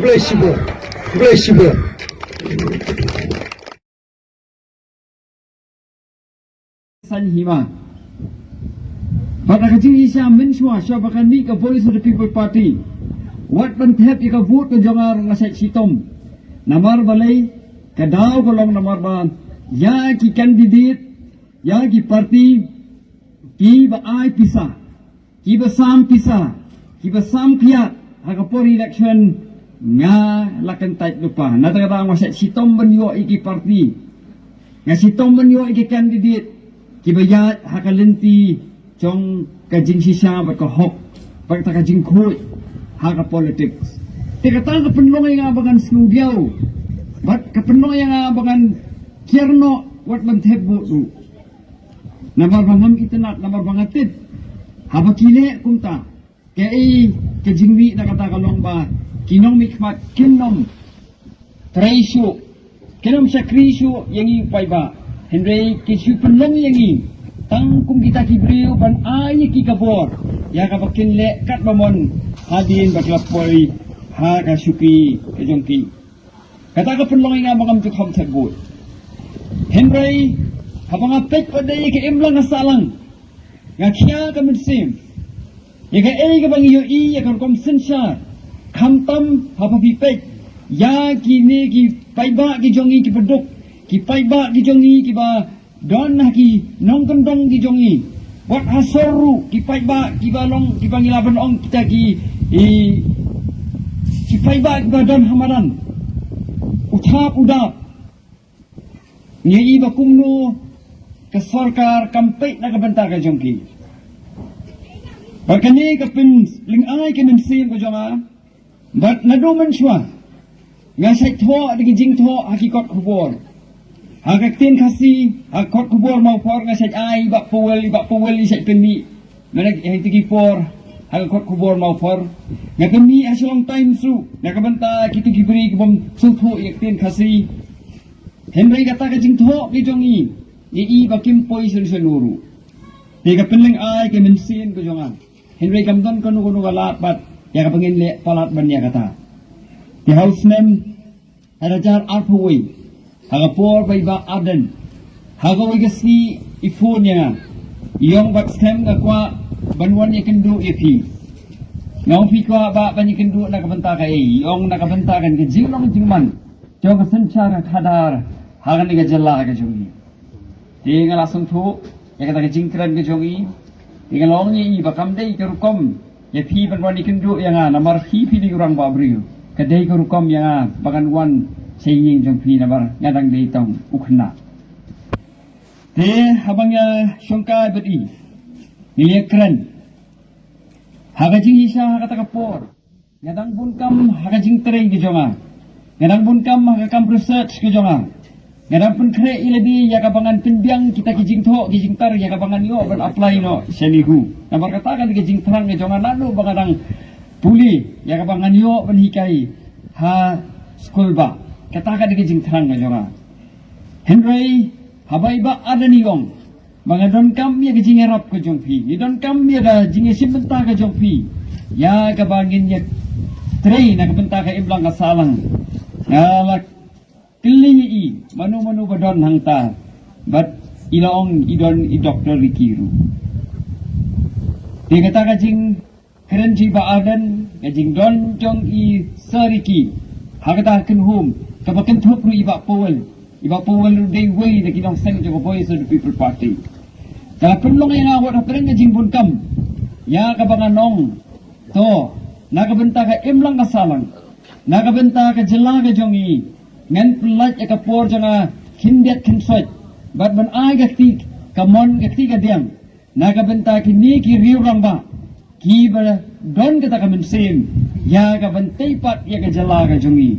Blesibu. San Hima. Pada kecil Isya mensyua syabakan ni ke Voice of the People Party. Wat bantep ika vote ke jangar ngasai sitom. Namar balai kadaw kolong namar ba ya ki candidate ya ki party ki ba ai pisa. Ki ba sam pisa. Ki ba sam kiat hakapor election nga lakan type lupa. Nata-kata ngasai sitom banyo iki party. Nga sitom banyo iki candidate kibayat hakalenti chong kajing sisa bat ka hok bat ka kajing khoi haka politics tikata ka penlong nga bangan snudiaw bat ka penlong nga bangan kierno wat man thebbo du namar bangam itanat namar bangatit habakile kumta kay kajingwi na kata kalong ba kinong mikmat kinom treisyo kinom sakrisyo yang ipay ba Henry kisu penong yangi tang kum kita kibriu ban ay kikabor ya kabakin le kat bamon hadin baklapoi ha kasuki kejongki kata ka penong nga magam tu kham thebut Henry habang apet paday ke imlang asalang nga kya ka mensim ya ka ay ka bang iyo ya kan kom sensar khamtam habapipet ya kini ki paiba ki jongi ki peduk ki paiba ki jongi ki ba don ki nong kendong ki jongi wat hasoru ki paiba ki balong ki pangilaban ong kita ki paiba ki ba don hamadan uthap udap nyi ba kumno ke sarkar kampet na kabanta ka jongki bakani ka pin ling ai ke mensim ko jonga bat naduman shwa nga sai tho adi jing tho hakikot khubor Hagak tin kasi hakot kubor mau por nga saj ai ba puwel isaj peni manag tigi por hagak kubor mau por nga peni asalong time su nakabanta kitu gibri kibom sultho yak tin kasi Henry kata ka jing tho ki jongi i ba kim poi senuru tiga penling ai ke mensin ko jonga Henry kamdon kono galat bat ya ka pangin le palat ban ya kata the house name Rajar Arpui Hagapor by ba Aden Hagaway kasi ifo niya Iyong baksem nga kwa Banwan niya kendo ipi Ngawang pikwa ba niya kendo nakabanta ka Iyong nakabanta kan ka jinglang jingman Tiyong kasansyar kadar Hagan ni ka jala ka jongi Di nga lasong to Ya kata ka jingkran ka jongi Di nga laong niya bakam day karukom Ya pi banwan niya kendo Ya nga namar hipi di kurang babriyo Kaday karukom ya nga Bakanwan saying jong pinabar ngadang ditong ukna te habang syongka bedi nilekran hagajing isa hakatakapor ngadang bunkam hagajing tereng ki jonga ngadang bunkam hagakam research ki jonga ngadang pun kre ilabi yakabangan pinbiang kita kijing tho kijing tar yakabangan yo ban apply no senihu namar katakan kijing terang ki jonga nanu bangadang puli yakabangan yo ban hikai ha school ba katakan di kijing terang na jonga Henry habay ba ada ni gong mga don kam ya kijing erap ko jongpi ni don kam ya da jing simbenta ka jongpi ya kabangin ya train na kabenta ka iblang kasalang ala kili i manu ba don hangta but ilong idon i doktor rikiru di kata kajing kerenji ba adan kajing don jong i sariki hakata kenhum kabakan thopru iba powel day way na kinong send to Voice of the People Party kala penlong yang awat hapreng jing bunkam ya kabanganong to nakabenta ka imlang kasalang nakabenta ka jela ka jongi ngan pelat ya kapor janga kindet kinsot bat ban ay gakti kamon gakti ka diang nakabenta kini ki riurang ba ki ba don kata ka mensim ya kabantay pat ya ka jela ka jongi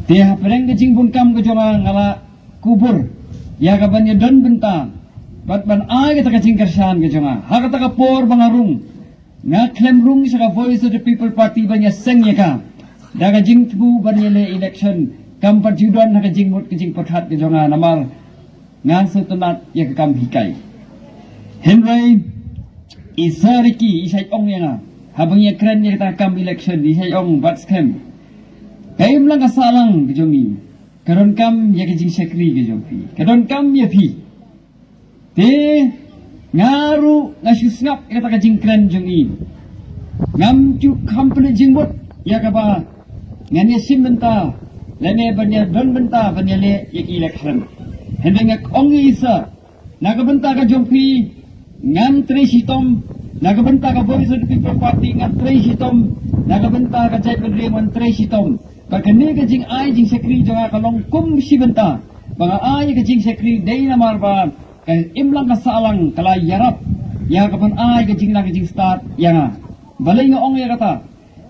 Tiha pereng kecing bunkam ke jonga ngala kubur ya kaban ya don benta bat ban ay kita kecing kersan ke jonga ha kata kapor bangarung nga klem rung sa Voice of the People Party banya seng ya ka daga jing tu banya le election kam perjudan ha kecing mut kecing perhat ke jonga namar nga setunat ya ke kam hikai Henry isariki isai ong ya nga habang ya keren ya kita kam election di hayong bat scam kay lang kasalang gejomi karon kam ya kejing sekri gejomi karon kam ya pi te ngaru ngasusngap ya kata kejing keren jongi ngam ju company jingbut ya kaba ngane sim benta lene banya don benta banya le ya election hendeng ongi isa nagabenta ka jompi ngam tresitom nagabenta ka Voice of the People Party ngam tresitom nagabenta ka Jai Pendriman tresitom pagkani ka jing ay jing sekri jonga kalong kum si benta mga ay ka jing sekri day na marba kay imlang ka salang kala yarap ya kapan ay ka jing lang ka jing start ya balay nga ong ya kata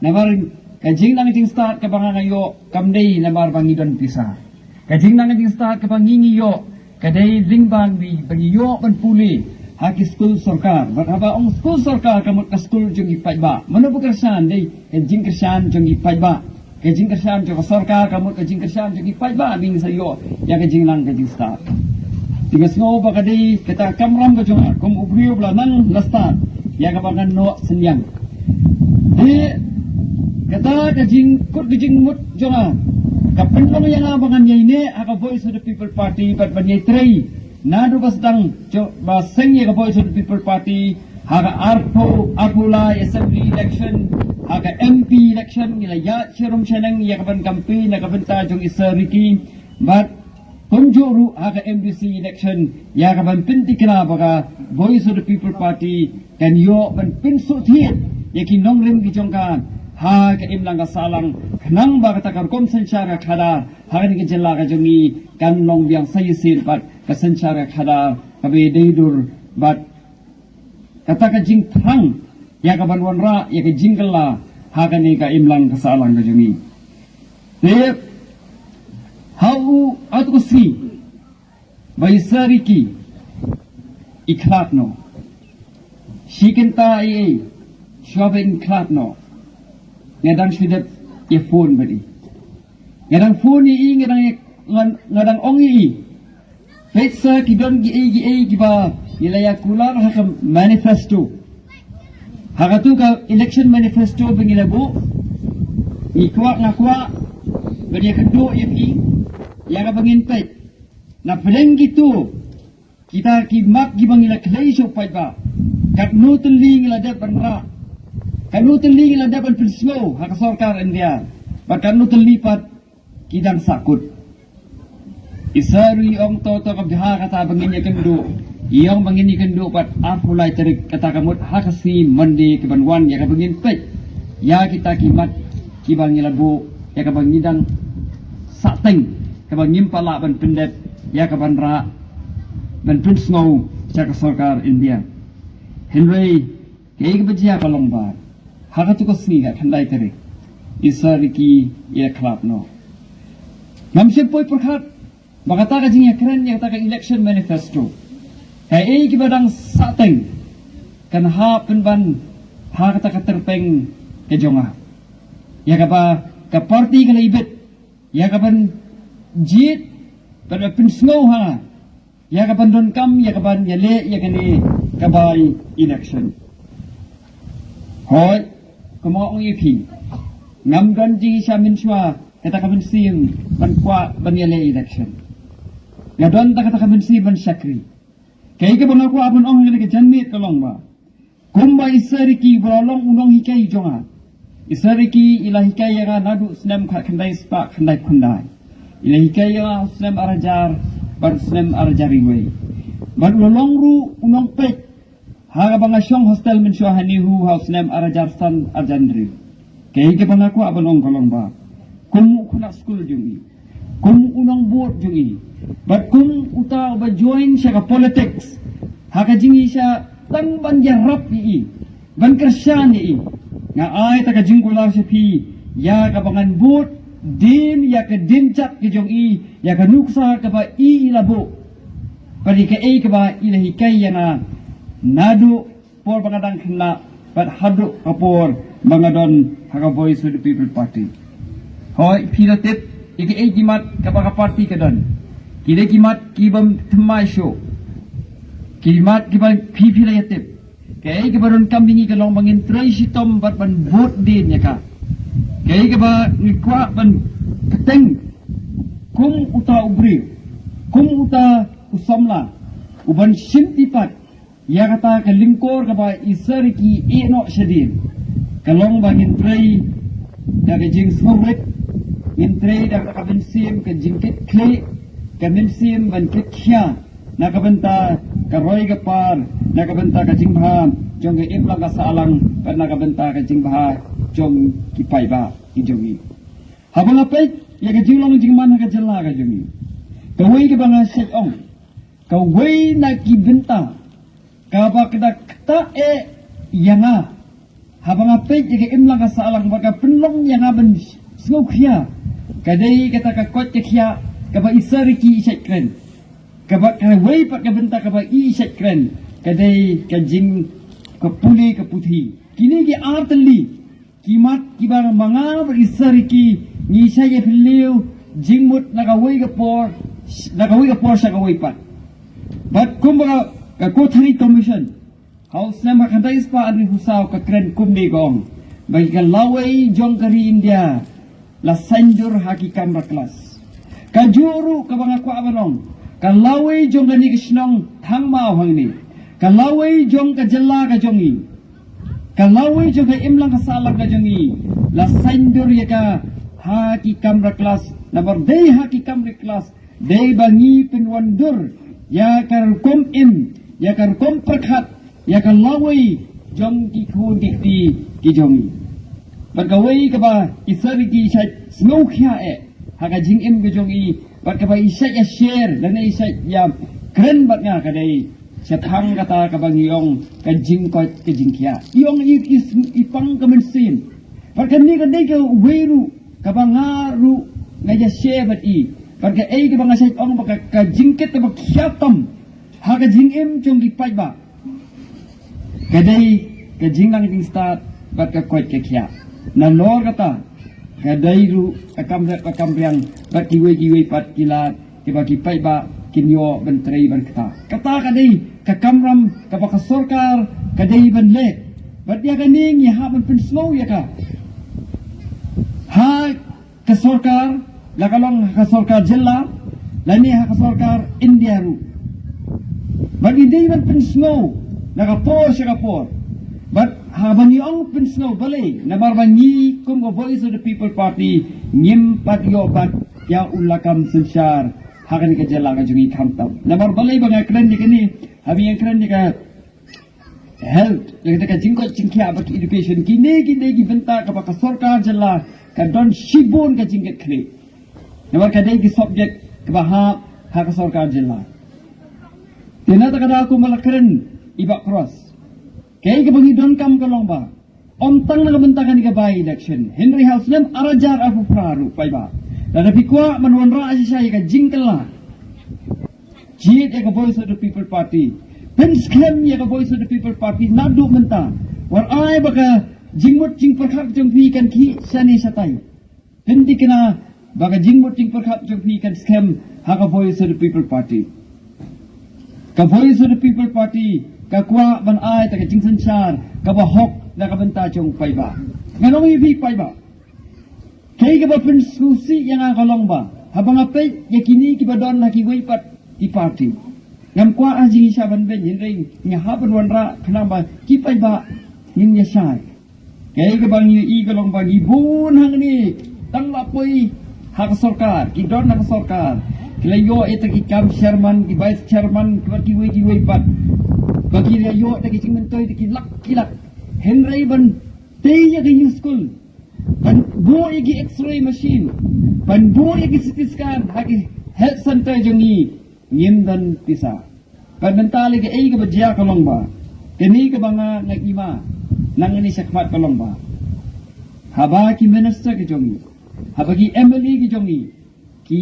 na maring ka jing lang ka jing start ka banga ngayo kamday na marba ngidon pisa ka jing lang ka jing start ka bangingiyo kadai ringbang di bagiyo man puli haki school sarkar berapa ong school sarkar kamut ka school jung ipai ba mano bukersan dei kejing kersan jung ipai ba kejing kersan jung sarkar kamut kejing kersan jung ipai ba bing sayo ya kejing lang kejing start tigas ngo ba kadai kita kamram ka jung kum ubriyo bla nang lasta ya kabangan no senyang di kata kejing kut kejing mut jung kapan lang yang abangan niya ini aka Voice of the People Party pat banyay tray nado basdang baseng ya ka Voice of the People Party haka Arpula Assembly election haka MP election nila ya sirum siyanang ya kapan kampi na kabenta jong isa Ricky but tunjuru haka MBC election ya kapan pinti kina baka Voice of the People Party kan yo ban pinsut hit ya kinong rim gijong ka ha ka imlang ka salang kanang ba katakar kom sensyara khada ha ka ni jela ka jongi kan long biang sayisin pat ka sensyara khada kabe deidur bat kata ka jing thang ya ka banwan ra ya ka jingla ha ka ni ka imlang ka salang ka jongi te hau atku si baisari ki ikhlak no shikenta ai shopping ikhlak no ngadang sudah ya phone badi ngadang phone i ngadang ong i pizza kidon gi giba nilaya kular haka manifesto haka tu ka election manifesto bengilabu ikwa ngakwa badi kendo i ya ka bangin pet na peleng gitu kita kimak gibangila klay so pa ba kat nuteling la de banra kanu teling la dapat pilslo hak sarkar India pat kanu telipat kidang sakut isari ong toto ka biha kata bangin ya kendo iyong bangin ni kendo pat apulai terik kata kamut hakasi mandi kebanwan ya ka bangin pet ya kita kimat kibang labu ya ka bangidang sateng ka bangim pala ban pendep ya ka banra ban pilsno sa sarkar India Henry kay ka kalongbar haka tu ko sniga khandai tere isari ki ya klap no namse poi perkhat bagata ka jing ya keren ya ta ka election manifesto kai ei ki badang sateng kan ha penban ha kata ka terpeng ke jonga ya ka ba ka party ka ibet ya ka ban jit pada pinsngo ha ya ka ban don kam ya ka ban ya le ya ka ni ka bai election hoi kumong ipi ngam don ji sha min shwa kata ka sim ban kwa ban yele election ya don ta kata ka sim ban sakri kai ke bona ko abun ong le ke janmi tolong ba kumba isari ki bolong unong hikai jonga isari ki ilahi kai ya nadu snem kha khandai spa khandai khundai ilahi kai ya snem arajar bar snem arajari we ban lolong ru unong pek haga banga syong hostel min syah hanihu house name arajar san arjandri kay ke banga ko abanong kolong ba kum kuna school jungi kum unong board jungi but kum uta ba join siya ka politics haga jingi siya tang ban yarap ni ban kersyan ni nga ay ta ka jingkular siya pi ya ka bangan board din ya ka dinchak ki jungi ya ka nuksa ka ba i ilabo pari ka ay ka ba ilahi kay na nadu por bangadang kena pat hadu kapor bangadon haka Voice of the People Party hoi piratip iki ay kimat kapaka party kadon kide kimat kibam thamai show kimat kibam pipilayatip Kaya kebaron kambingi kalong bangin tray sitom bat ban vote din ya ka. Kaya keba ngikwa ban keteng kum uta ubri, kum uta usamla, uban sintipat, ya kata kelingkor keba isariki eno sedin. Kalong bangin tray daga jing smurek, ngin tray daga kabensim ke jingkit kle, kabensim ban kit kya. Nakabenta karoy kapar, nakabenta ka jingbaha, jong ke implang ka saalang, pat nakabenta ka jingbaha, jong kipay ba, ijongi. Habang apay, ya ka jinglang jingman ka jala ka jongi. Kaway ka ba nga setong, kaway na kibenta, kaba kada kata yanga. Habang apay, ya ka implang ka saalang, baka penlong yanga ban sngukya, kaday kata kakot kya, kaba isariki isekren. Kabak kawai pak kabenta kabak iset kren kadai kajing kapuli kaputhi kini ki artli kimat kibar manga berisariki ni saya beliau jingmut nakawai kapor sa kawai pat bat kumbaga ka kothari commission house nama kadai spa adri husau ka kren kumni gong bagi ka lawai jong kari India la sanjur hakikam raklas kajuru kabanga kwa abanong kalawai jong kani kisnong thang mau hang ni kalawai jong ka jalla ka jongi kalawai jong ka imlang ka salang ka jongi la sandur ya ka haki kamra kelas nabar dei haki kamra kelas dei bangi penwandur ya kar kom im ya kar kom perkhat ya kalawai jong ki khu dikti ki jongi bagawai ka ba isari ki sat snokya haka jing im ka jongi bat kaba isya ya share dan isya ya keren bat nga kadai setang kata kabangiyong kajing ko kajingkya yong ipang kamensin bat kani kadai ka weru kabangaru ngaja share bat i bat ka ai ka banga ong baka kajingket ka kyatam ha kajing em chong gipai ba kadai kajing lang ding start bat ka kwat kya na lor kata kadai ru akamriang bat kiwe pat kilat kibagi pai ba kinyo bentrai berkata kata kadai kakamram kabaka sorkar kadai ban let bat dia kaning ya ha ban penslow ya ka ha ka sorkar lakalong ka sorkar jilla lani ha ka sorkar India ru bat hindi ban penslow nakapor siya kapor but habang yung pensno balay nabarbanyi kum go Voice of the People Party nyim pat yo pat ya ulakam sensyar hakan ka jala ka jungi kamtam nabarbalay ba nga kren di kani habi yang kren di ka health kita ka jingkot jingkya bak education kini gibenta ka baka sorkar jala ka don shibon ka jingket kre nabar ka dai ki subject ka bahap ha ka sorkar jala tinata kada ako malakren iba cross kaya kabangi don kam kalong ba ontang nakabentakan ka by election Henry House lem arajar aku praru pai ba tetapi kuah manwanra aja saya ka jingkala jid ya ka Voice of the People Party penskem ya ka Voice of the People Party nadu menta war ay baka jingmut jing perkhap jong pi kan ki sani satai hindi kena baka jingmut jing perkhap jong pi kan skem ha ka Voice of the People Party ka Voice of the People Party kakwa ban ay taga jing sanchar kabahok na kabenta chong pai ba nganong ibi pai ba kay ka ba pensusi yang akalong ba habang apay yakini kibadon na kiway pat di party ngam kwa aji siya ban ben ring nga haban wanra kanamba kipay ba ning nya shay kay ka bang i kalong ba gibun hang ni tanglapoy hak sorkar kidon na sorkar kilayo ito ki kam chairman ki vice chairman kiway pat bagi dia yo dagi cingmentoi dagi lak Henry ban teya ke new school ban bo igi x-ray machine ban bo igi CT scan hagi health center jongi ngim dan pisa ban mentali ke ai ke bajia kalong ba kini ke banga nagima nang ini sakmat kalong ba haba ki minister ke jongi haba ki MLA ke jongi ki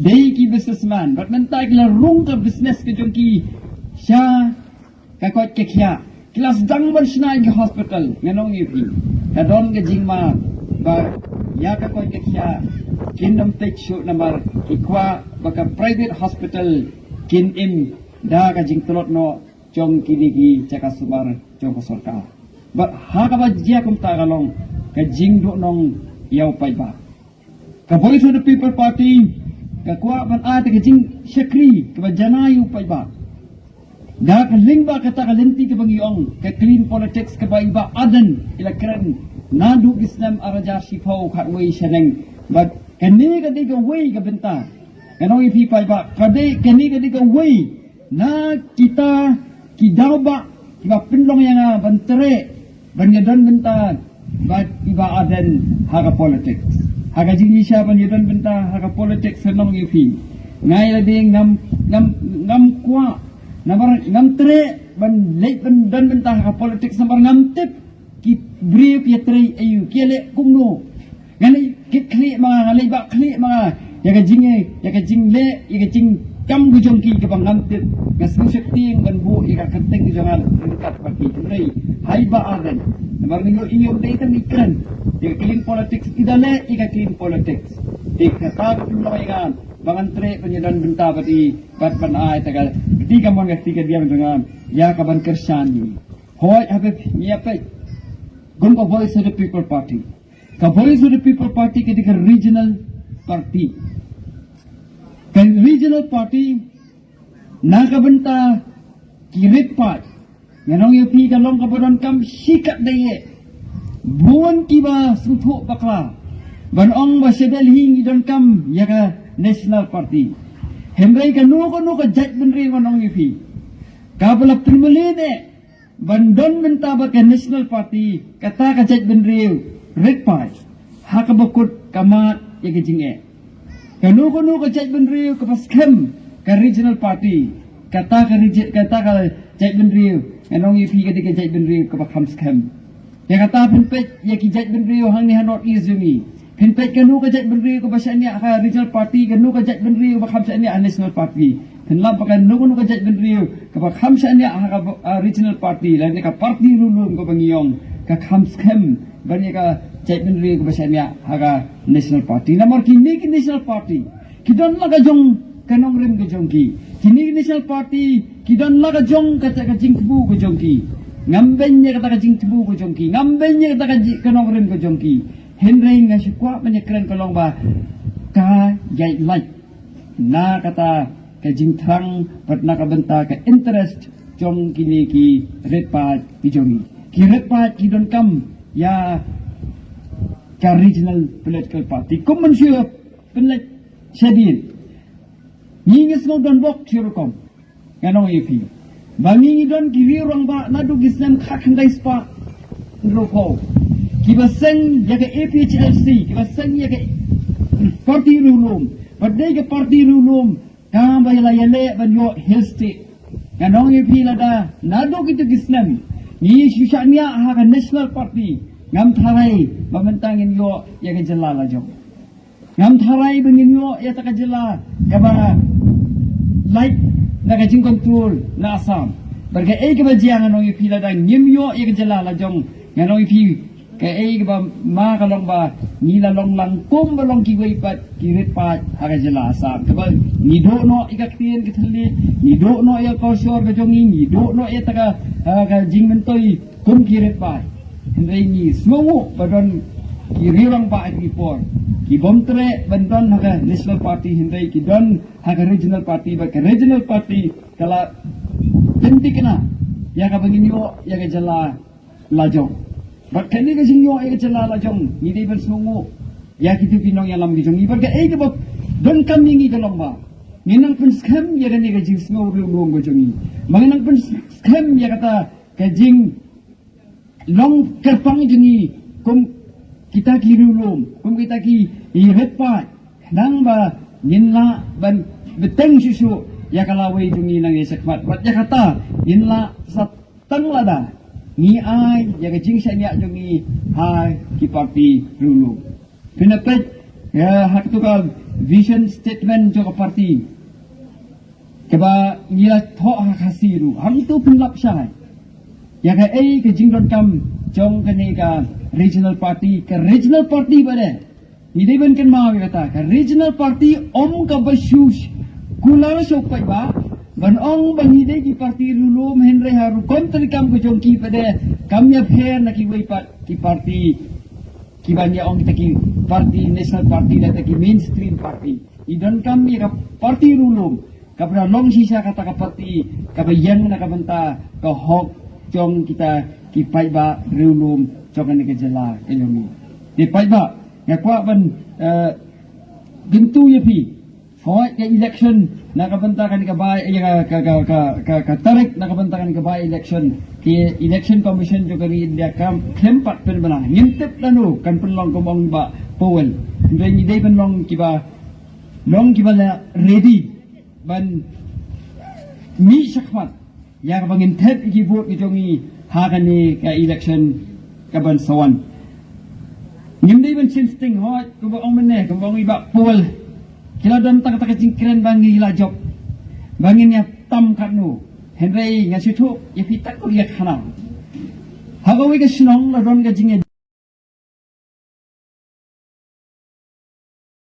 dei ki businessman bat mentai ke rung ke business ke jongi sya kakot kekya kelas dangban snai ke hospital nganong ipi kadon ke jingma ba ya kakot kekya kingdom take shoot number ikwa baka private hospital kin im da ka jing telot no jong kini ki caka sumar jong ko sorka ba ha ka ba jia kum ta galong ka jing do nong yau pai ba ka Voice of the People Party ka kwa ban a ta ka jing shakri ka ba jana yu pai ba da ka lingba ka ta ka lenti ka bang yong ka clean politics ka ba iba adan ila kran na du islam araja sifau khat wei shaneng but kani ka di ka wei ka benta kanong ipi pai ba kade kani ka di ka wei na kita kidaw ba kiba pinlong yang bantere banyadon benta but iba adan haga politics haga jing siya banyadon benta haga politics senong ipi ngai la ding ngam kwa nabar ngam tre ban leit ban dan benta haga politics nabar ngam tip ki brief ya tre ayu kele kumno ngani kit kli mga ngalai ba kli mga yaga jingle yaga jing kam gu jongki ke bang ngam tip ngasing sekti ban bu ika kenteng di jangan dekat bagi tre hai ba adan nabar ningo iyo dei tan ikran yaga clean politics idale ika clean politics ikata pinlo ikan bangan tre penyedan benta pati bat ban ai tagal ketiga mon ketiga dia dengan ya kaban kersani hoy habe nyapai gun ko Voice of the People Party ka Voice of the People Party ketika regional party kan regional party nakabenta kirit pat nganong yupi kalong kabaron kam sikat daye buon kiba sutho bakla banong basedel hingi don kam yaga national party hemrai kanu ka jaj benri nganong yupi kabala primeline bandon benta ba ka national party kata ka jaj benri red part hakabakut kamat yaga jinge kanu ka jaj benri ka paskem ka regional party kata ka jaj benri nganong yupi ka jaj benri ka pakam skem ya kata penpet ya ki jaj benri hang ni hanot izumi penpet kanu ka jaj benri ka basanya ka regional party kanu ka jaj benri ka pakam sanya national party penlam pakan nu ka jaj benri ka pakam sanya ka regional party lain ka party rulum ka bangiyong ka kham skem banya ka jaj benri ka basanya ka national party namor kini ki national party kidon la ka jong kanong rem ka jong ki kini national party kidon la ka jong ka jingbu ka jong ki ngambenya kata ka jingbu ka jong ki ngambenya kata ka kanong rem ka jong ki henry nga si kwa banya kren kalong ba ka jai like na kata ka jingthang pat na ka benta ka interest jong kini ki red part ki jongi ki red part ki don kam ya ka regional political party kuman siya penlet sedin ngingis mo don bok sirukom nganong ipi bangi don kiri orang ba nadu gisnan khakandai spa roko kibaseng yaga APHLC kibaseng yaga party rulum padai ke party rulum kam bayala yale banyo hill state nganong ipi lada nadu kitu gisnan ni susahnya ha national party ngam tharai mamantangin yo yaga jalala jong ngam tharai bengin yo ya taka jala kaba light naga jing control na asam berga e ke bajiang anong ipi lada ngim yo yaga jalala jong nganong ipi ke e ke ba ma kalong ba ni la long lang kum balong ki wei pat kirit pat haga jala asam kaba ni do no ikaktien ke thali ni do no ya kosor ke jongi ni do no ya taka ka jing mentoi kum kirit pat hendai ni semongu badon kirirang ba ipor ki bomtre bandon haga national party hendai ki don haga regional party ba ka regional party kala tenti kena ya ka bangin yo ya ka jala lajong ba kani ka sing yo ya ka jala lajong ni dei ban semongu ya ki tu pinong ya lam gi jong ibar ka ka ba don kam ni dalong ba nginang pun scam ya ka ni ka jing semongu ruong go jongi manginang pun scam ya kata ka jing long kerpang jengi kum kita kirulum kum kita ki iret pat nang ba ninla ban beteng susu ya kalawai jengi nang isekmat bat ya kata ninla satang lada ni ai ya ke jing sanya jengi hai ki party rulum pinapet ya hak tu ka vision statement jo ka party keba nila tho ha khasiru ham tu pinlap sai ya ka ke jingdon kam jong kani ka regional party bade ni dei ben kan ma kata ka regional party om ka basyus kula sok pai ba ban ong ban hidai ki parti rulum henry haru kontri kam ko jongki pada kamya pher na ki wei pat ki parti ki banya ong kita ki parti national party na ki mainstream party idan kami ka parti rulum kapra long sisa kata ka parti ka bayang na kabanta ka hok jong kita ki paiba rulum jong ni ke jela kayomi di paiba ngakwa ban gintu yapi fight ke election nakabantakan ka ba ka tarik nakabantakan ka ba election ki election commission jo kari india kam klempat pen bana ngintip lanu kan penlong komong ba powel ndai dei penlong kiba long kiba la ready ban mi sakmat ya ka bangin tep ki vote ki jongi hagani ka election ka ban sawan ngindai ban sinsting hot ko ba ong mene ko bang iba powel kila dan tak jingkren bangi la job bangin ya tam kanu henry ngasitu ya fitak ko ya kanal hagawi ka sinong la don ga jinge